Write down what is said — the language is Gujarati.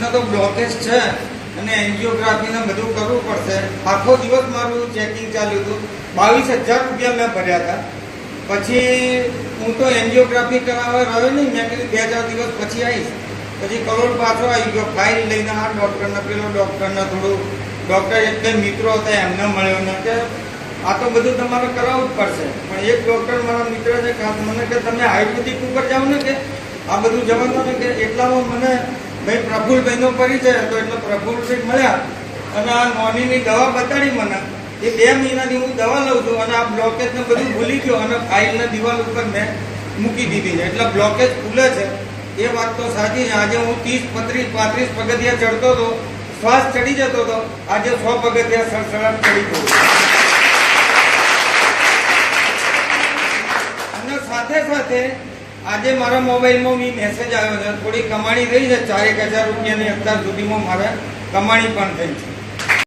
હાથના તો બ્લોકેજ છે અને એન્જિયોગ્રાફીને બધું કરવું પડશે. આખો દિવસ મારું ચેકિંગ ચાલ્યું હતું. 22,000 રૂપિયા મેં ભર્યા હતા. પછી હું તો એન્જિયોગ્રાફી કરાવવા રહ્યો નહીં. મેં કીધું 2-4 દિવસ પછી આવીશ. પછી કરોડ પાછો આવી ગયો. ફાઇલ લઈને આ ડૉક્ટરને પેલો ડૉક્ટરને થોડું ડૉક્ટર એક બે મિત્રો હતા એમને મળ્યો ને કે આ તો બધું તમારે કરાવવું જ પડશે. પણ એક ડૉક્ટર મારા મિત્ર છે મને કે તમે આયુર્વેદિક ઉપર જાઓ ને કે આ બધું જવાનું ને કે એટલામાં મને ભાઈ પ્રફુલભાઈનો પરિચય હતો એટલે પ્રફુલભાઈ મળ્યા અને આ નોનીની દવા બતાડી મને. એ 2 મહિનાની હું દવા લઉં છું અને આ બ્લોકેજને બધું ભૂલી ગયો અને ફાઇલને દિવાલ ઉપર મેં મૂકી દીધી છે એટલે બ્લોકેજ ખુલે છે. એ વાત તો સાચી છે. આજે હું 30, 35 પગથિયા ચડતો હતો, શ્વાસ ચડી જતો હતો. આજે 100 પગથિયા સડસડાટ ચડી ગયો. અને સાથે સાથે આજે મારા મોબાઈલમાં મેસેજ આવ્યો છે થોડી કમાણી થઈ છે. 4-1 હજાર રૂપિયાની અત્યાર સુધીમાં મારે કમાણી પણ થઈ છે.